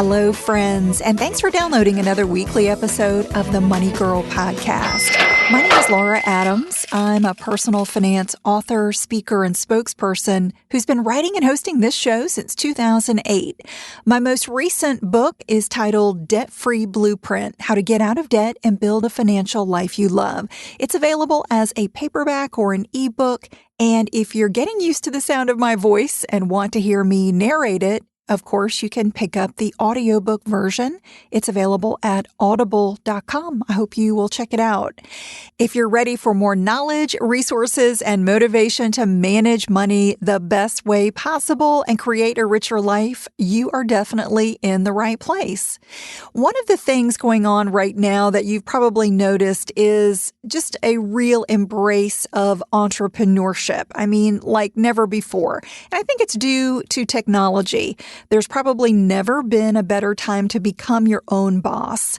Hello, friends, and thanks for downloading another weekly episode of the Money Girl podcast. My name is Laura Adams. I'm a personal finance author, speaker, and spokesperson who's been writing and hosting this show since 2008. My most recent book is titled Debt-Free Blueprint: How to Get Out of Debt and Build a Financial Life You Love. It's available as a paperback or an ebook, and if you're getting used to the sound of my voice and want to hear me narrate it, of course, you can pick up the audiobook version. It's available at audible.com. I hope you will check it out. If you're ready for more knowledge, resources, and motivation to manage money the best way possible and create a richer life, you are definitely in the right place. One of the things going on right now that you've probably noticed is just a real embrace of entrepreneurship. I mean, like never before. And I think it's due to technology. There's probably never been a better time to become your own boss.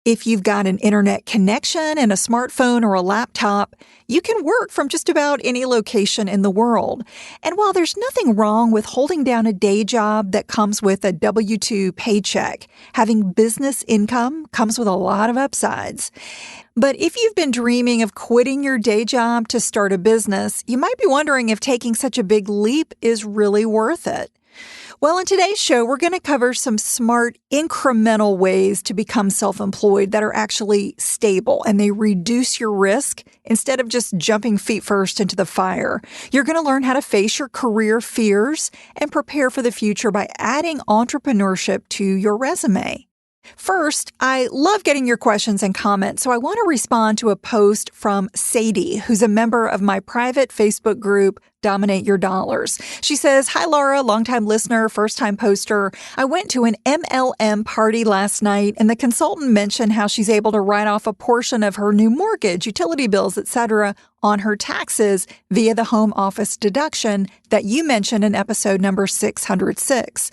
If you've got an internet connection and a smartphone or a laptop, you can work from just about any location in the world. And while there's nothing wrong with holding down a day job that comes with a W-2 paycheck, having business income comes with a lot of upsides. But if you've been dreaming of quitting your day job to start a business, you might be wondering if taking such a big leap is really worth it. Well, in today's show, we're going to cover some smart, incremental ways to become self-employed that are actually stable and they reduce your risk instead of just jumping feet first into the fire. You're going to learn how to face your career fears and prepare for the future by adding entrepreneurship to your resume. First, I love getting your questions and comments, so I want to respond to a post from Sadie, who's a member of my private Facebook group, Dominate Your Dollars. She says, "Hi, Laura, longtime listener, first-time poster. I went to an MLM party last night, and the consultant mentioned how she's able to write off a portion of her new mortgage, utility bills, etc., on her taxes via the home office deduction that you mentioned in episode number 606.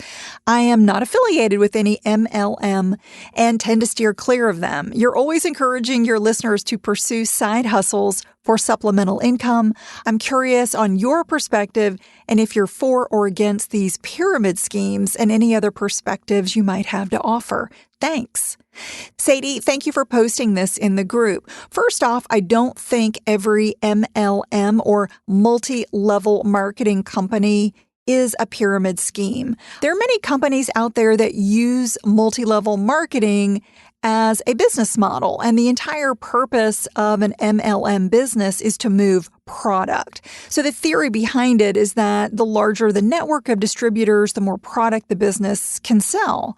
I am not affiliated with any MLM and tend to steer clear of them. You're always encouraging your listeners to pursue side hustles for supplemental income. I'm curious on your perspective and if you're for or against these pyramid schemes and any other perspectives you might have to offer. Thanks." Sadie, thank you for posting this in the group. First off, I don't think every MLM or multi-level marketing company is a pyramid scheme. There are many companies out there that use multi-level marketing as a business model, and the entire purpose of an MLM business is to move product. So the theory behind it is that the larger the network of distributors, the more product the business can sell.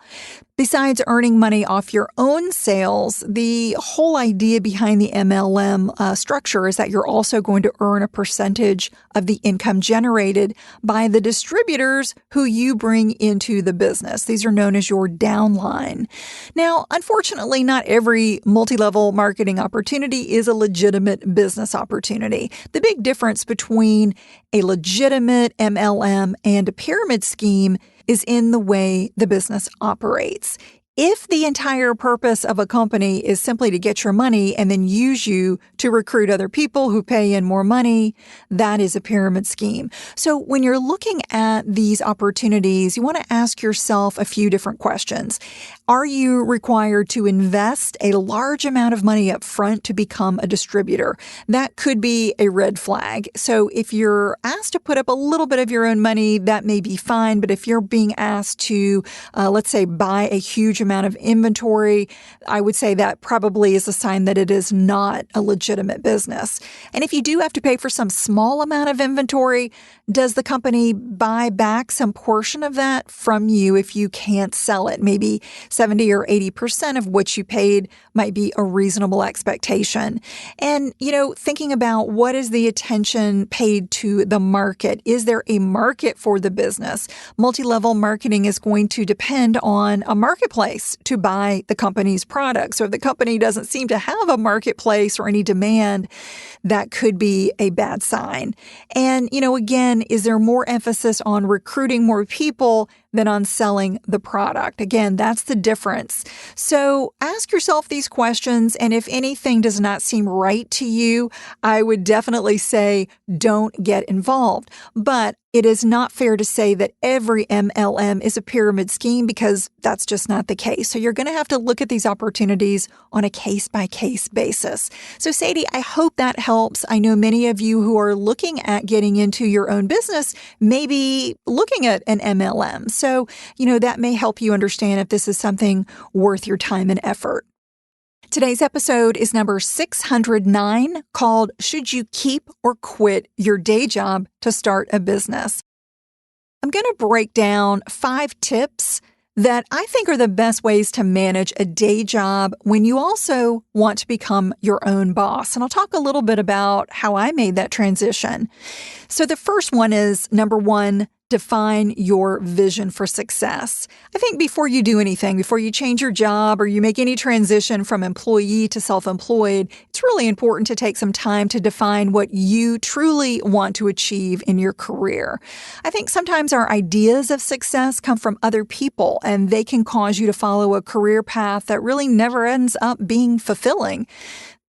Besides earning money off your own sales, the whole idea behind the MLM structure is that you're also going to earn a percentage of the income generated by the distributors who you bring into the business. These are known as your downline. Now, unfortunately, not every multi-level marketing opportunity is a legitimate business opportunity. The big difference between a legitimate MLM and a pyramid scheme is in the way the business operates. If the entire purpose of a company is simply to get your money and then use you to recruit other people who pay in more money, that is a pyramid scheme. So when you're looking at these opportunities, you want to ask yourself a few different questions. Are you required to invest a large amount of money up front to become a distributor? That could be a red flag. So if you're asked to put up a little bit of your own money, that may be fine. But if you're being asked to, let's say, buy a huge amount of inventory, I would say that probably is a sign that it is not a legitimate business. And if you do have to pay for some small amount of inventory, does the company buy back some portion of that from you if you can't sell it? Maybe 70 or 80% of what you paid might be a reasonable expectation. And, thinking about what is the attention paid to the market? Is there a market for the business? Multi-level marketing is going to depend on a marketplace to buy the company's product. So if the company doesn't seem to have a marketplace or any demand, that could be a bad sign. And, again, is there more emphasis on recruiting more people than on selling the product. Again, that's the difference. So ask yourself these questions, and if anything does not seem right to you, I would definitely say don't get involved. But it is not fair to say that every MLM is a pyramid scheme, because that's just not the case. So you're going to have to look at these opportunities on a case-by-case basis. So Sadie, I hope that helps. I know many of you who are looking at getting into your own business may be looking at an MLM. So, that may help you understand if this is something worth your time and effort. Today's episode is number 609, called Should You Keep or Quit Your Day Job to Start a Business? I'm going to break down 5 tips that I think are the best ways to manage a day job when you also want to become your own boss. And I'll talk a little bit about how I made that transition. So the first one is, number 1, define your vision for success. I think before you do anything, before you change your job or you make any transition from employee to self-employed, it's really important to take some time to define what you truly want to achieve in your career. I think sometimes our ideas of success come from other people, and they can cause you to follow a career path that really never ends up being fulfilling.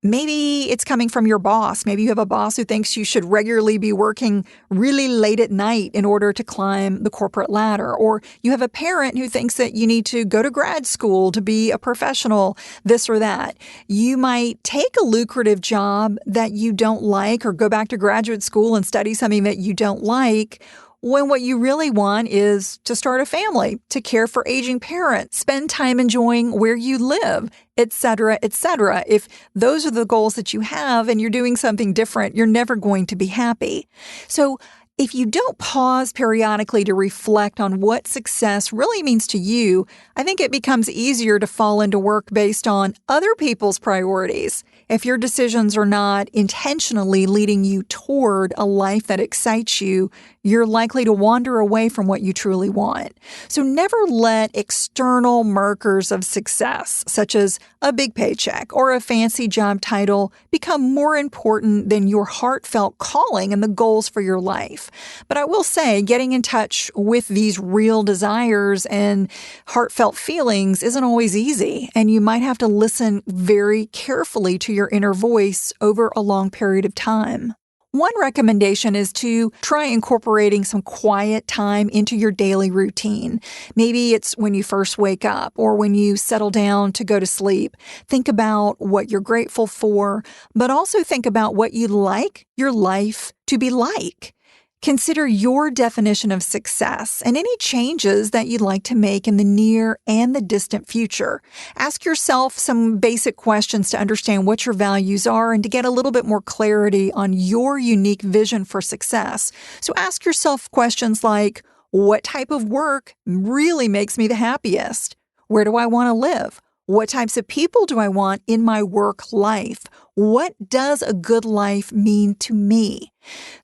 Maybe it's coming from your boss. Maybe you have a boss who thinks you should regularly be working really late at night in order to climb the corporate ladder. Or you have a parent who thinks that you need to go to grad school to be a professional, this or that. You might take a lucrative job that you don't like, or go back to graduate school and study something that you don't like, when what you really want is to start a family, to care for aging parents, spend time enjoying where you live, etc., etc. If those are the goals that you have and you're doing something different, you're never going to be happy. So if you don't pause periodically to reflect on what success really means to you, I think it becomes easier to fall into work based on other people's priorities. If your decisions are not intentionally leading you toward a life that excites you, you're likely to wander away from what you truly want. So never let external markers of success, such as a big paycheck or a fancy job title, become more important than your heartfelt calling and the goals for your life. But I will say, getting in touch with these real desires and heartfelt feelings isn't always easy, and you might have to listen very carefully to your inner voice over a long period of time. One recommendation is to try incorporating some quiet time into your daily routine. Maybe it's when you first wake up or when you settle down to go to sleep. Think about what you're grateful for, but also think about what you'd like your life to be like. Consider your definition of success and any changes that you'd like to make in the near and the distant future. Ask yourself some basic questions to understand what your values are and to get a little bit more clarity on your unique vision for success. So ask yourself questions like, what type of work really makes me the happiest? Where do I want to live? What types of people do I want in my work life? What does a good life mean to me?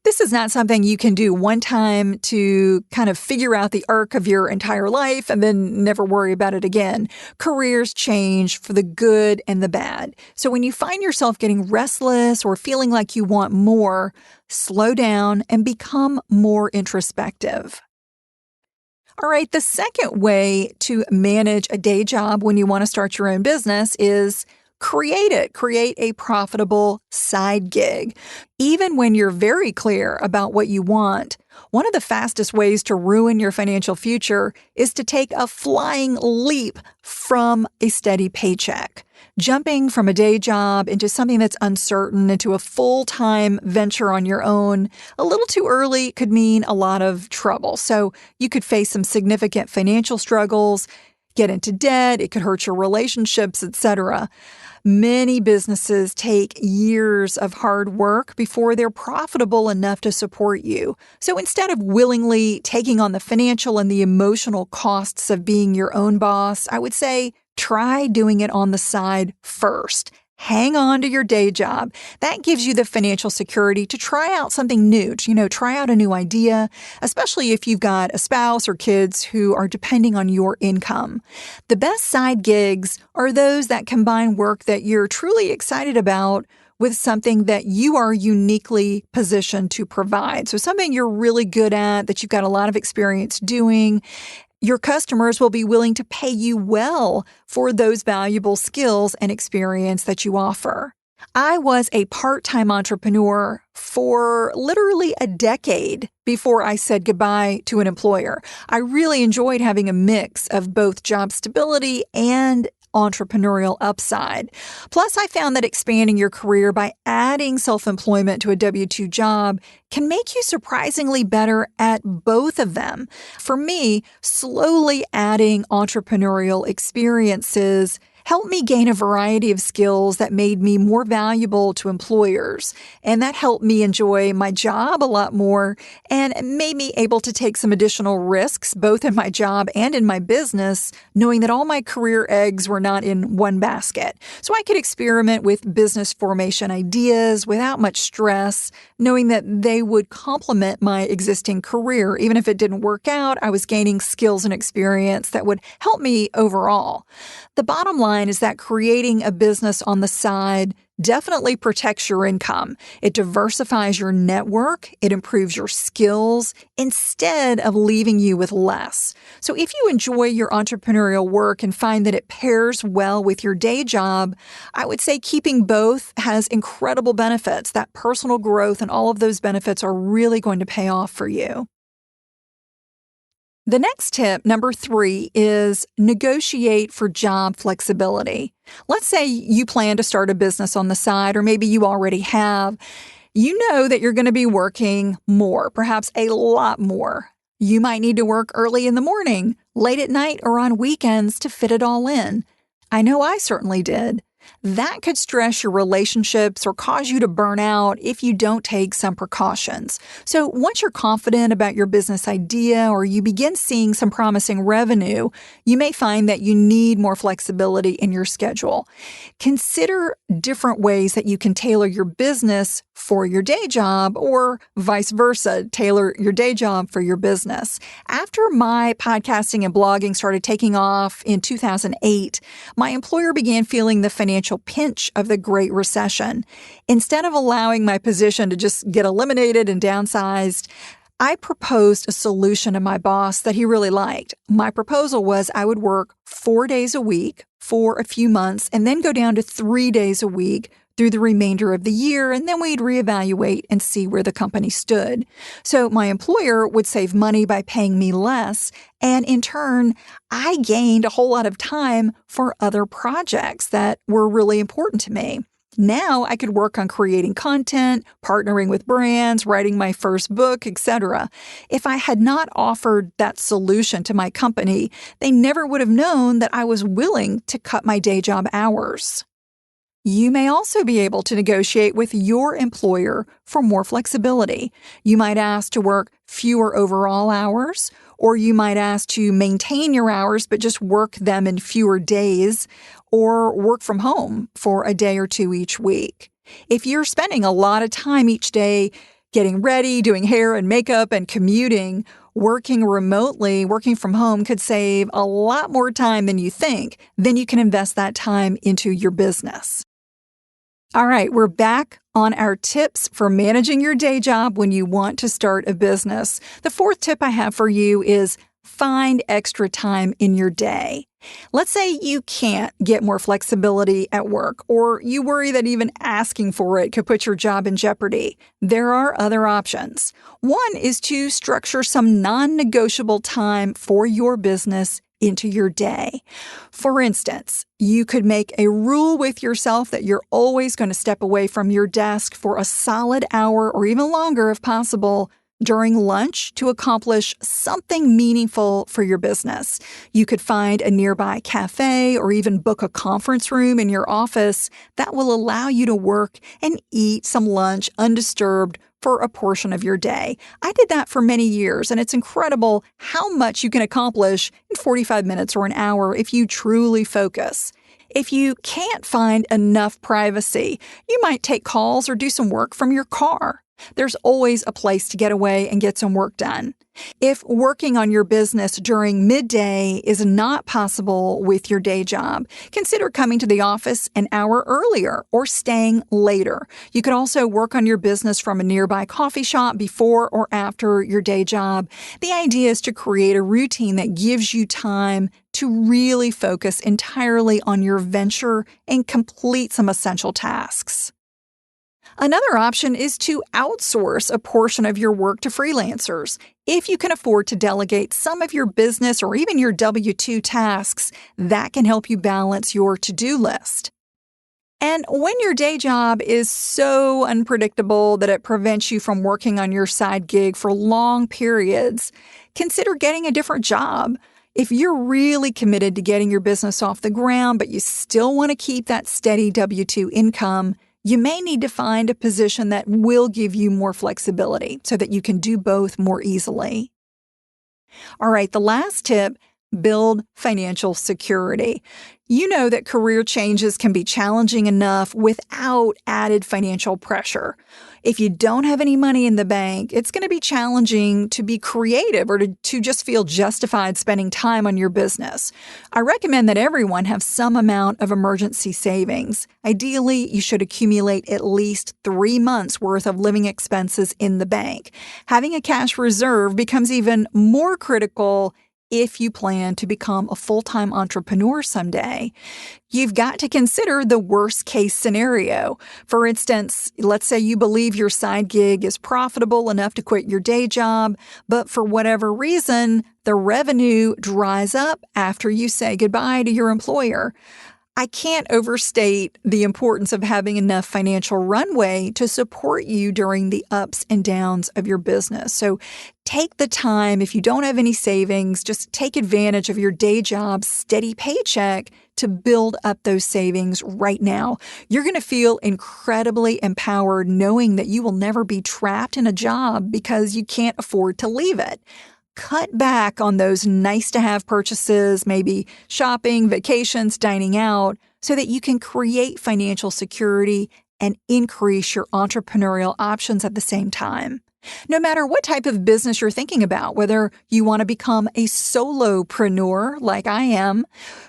This is not something you can do one time to kind of figure out the arc of your entire life and then never worry about it again. Careers change for the good and the bad. So when you find yourself getting restless or feeling like you want more, slow down and become more introspective. All right, the second way to manage a day job when you want to start your own business is create it. Create a profitable side gig. Even when you're very clear about what you want, one of the fastest ways to ruin your financial future is to take a flying leap from a steady paycheck. Jumping from a day job into something that's uncertain, into a full-time venture on your own, a little too early could mean a lot of trouble. So you could face some significant financial struggles, get into debt, it could hurt your relationships, etc. Many businesses take years of hard work before they're profitable enough to support you. So instead of willingly taking on the financial and the emotional costs of being your own boss, I would say try doing it on the side first. Hang on to your day job. That gives you the financial security to try out something new, try out a new idea, especially if you've got a spouse or kids who are depending on your income. The best side gigs are those that combine work that you're truly excited about with something that you are uniquely positioned to provide. So something you're really good at, that you've got a lot of experience doing, Your customers will be willing to pay you well for those valuable skills and experience that you offer. I was a part-time entrepreneur for literally a decade before I said goodbye to an employer. I really enjoyed having a mix of both job stability and entrepreneurial upside. Plus, I found that expanding your career by adding self-employment to a W-2 job can make you surprisingly better at both of them. For me, slowly adding entrepreneurial experiences helped me gain a variety of skills that made me more valuable to employers. And that helped me enjoy my job a lot more and made me able to take some additional risks, both in my job and in my business, knowing that all my career eggs were not in one basket. So I could experiment with business formation ideas without much stress, knowing that they would complement my existing career. Even if it didn't work out, I was gaining skills and experience that would help me overall. The bottom line is that creating a business on the side definitely protects your income. It diversifies your network. It improves your skills instead of leaving you with less. So if you enjoy your entrepreneurial work and find that it pairs well with your day job, I would say keeping both has incredible benefits. That personal growth and all of those benefits are really going to pay off for you. The next tip, number 3, is negotiate for job flexibility. Let's say you plan to start a business on the side, or maybe you already have. You know that you're going to be working more, perhaps a lot more. You might need to work early in the morning, late at night, or on weekends to fit it all in. I know I certainly did. That could stress your relationships or cause you to burn out if you don't take some precautions. So once you're confident about your business idea or you begin seeing some promising revenue, you may find that you need more flexibility in your schedule. Consider different ways that you can tailor your business for your day job or vice versa, tailor your day job for your business. After my podcasting and blogging started taking off in 2008, my employer began feeling the financial pinch of the Great Recession. Instead of allowing my position to just get eliminated and downsized, I proposed a solution to my boss that he really liked. My proposal was I would work 4 days a week for a few months and then go down to 3 days a week through the remainder of the year, and then we'd reevaluate and see where the company stood. So my employer would save money by paying me less, and in turn, I gained a whole lot of time for other projects that were really important to me. Now I could work on creating content, partnering with brands, writing my first book, etc. If I had not offered that solution to my company, they never would have known that I was willing to cut my day job hours. You may also be able to negotiate with your employer for more flexibility. You might ask to work fewer overall hours, or you might ask to maintain your hours but just work them in fewer days, or work from home for a day or two each week. If you're spending a lot of time each day getting ready, doing hair and makeup and commuting, working remotely, working from home could save a lot more time than you think. Then you can invest that time into your business. All right, we're back on our tips for managing your day job when you want to start a business. The 4th tip I have for you is find extra time in your day. Let's say you can't get more flexibility at work, or you worry that even asking for it could put your job in jeopardy. There are other options. One is to structure some non-negotiable time for your business into your day. For instance, you could make a rule with yourself that you're always going to step away from your desk for a solid hour or even longer if possible during lunch to accomplish something meaningful for your business. You could find a nearby cafe or even book a conference room in your office that will allow you to work and eat some lunch undisturbed for a portion of your day. I did that for many years, and it's incredible how much you can accomplish in 45 minutes or an hour if you truly focus. If you can't find enough privacy, you might take calls or do some work from your car. There's always a place to get away and get some work done. If working on your business during midday is not possible with your day job, consider coming to the office an hour earlier or staying later. You could also work on your business from a nearby coffee shop before or after your day job. The idea is to create a routine that gives you time to really focus entirely on your venture and complete some essential tasks. Another option is to outsource a portion of your work to freelancers. If you can afford to delegate some of your business or even your W-2 tasks, that can help you balance your to-do list. And when your day job is so unpredictable that it prevents you from working on your side gig for long periods, consider getting a different job. If you're really committed to getting your business off the ground, but you still want to keep that steady W-2 income, you may need to find a position that will give you more flexibility so that you can do both more easily. All right, the last tip, build financial security. You know that career changes can be challenging enough without added financial pressure. If you don't have any money in the bank, it's going to be challenging to be creative or to just feel justified spending time on your business. I recommend that everyone have some amount of emergency savings. Ideally, you should accumulate at least 3 months' worth of living expenses in the bank. Having a cash reserve becomes even more critical if you plan to become a full-time entrepreneur someday. You've got to consider the worst-case scenario. For instance, let's say you believe your side gig is profitable enough to quit your day job, but for whatever reason, the revenue dries up after you say goodbye to your employer. I can't overstate the importance of having enough financial runway to support you during the ups and downs of your business. So take the time. If you don't have any savings, just take advantage of your day job's steady paycheck to build up those savings right now. You're going to feel incredibly empowered knowing that you will never be trapped in a job because you can't afford to leave it. Cut back on those nice-to-have purchases, maybe shopping, vacations, dining out, so that you can create financial security and increase your entrepreneurial options at the same time. No matter what type of business you're thinking about, whether you want to become a solopreneur like I am,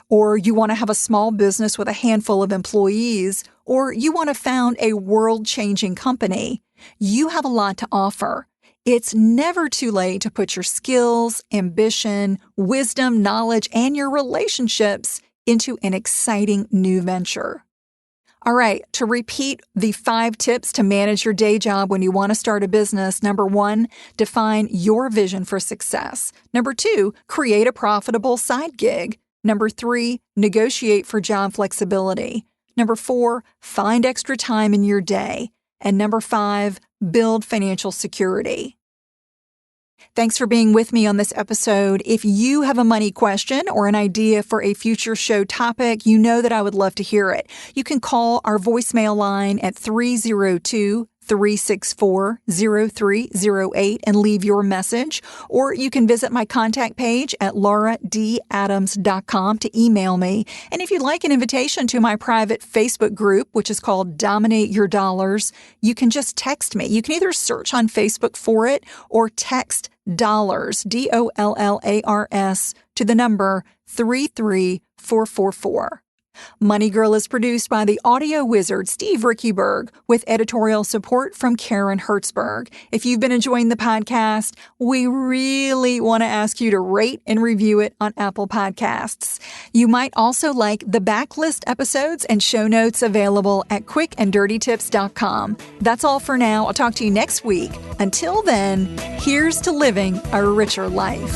or you want to have a small business with a handful of employees, or you want to found a world-changing company, you have a lot to offer. It's never too late to put your skills, ambition, wisdom, knowledge, and your relationships into an exciting new venture. All right, to repeat the 5 tips to manage your day job when you want to start a business. Number 1, define your vision for success. Number 2, create a profitable side gig. Number 3, negotiate for job flexibility. Number 4, find extra time in your day. And number 5, build financial security. Thanks for being with me on this episode. If you have a money question or an idea for a future show topic, you know that I would love to hear it. You can call our voicemail line at 302-364-0308 and leave your message, or you can visit my contact page at lauradadams.com to email me. And if you'd like an invitation to my private Facebook group, which is called Dominate Your Dollars, you can just text me. You can either search on Facebook for it or text dollars, DOLLARS, to the number 33444. Money Girl is produced by the audio wizard Steve Rickyberg with editorial support from Karen Hertzberg. If you've been enjoying the podcast, we really want to ask you to rate and review it on Apple Podcasts. You might also like the backlist episodes and show notes available at quickanddirtytips.com. That's all for now. I'll talk to you next week. Until then, here's to living a richer life.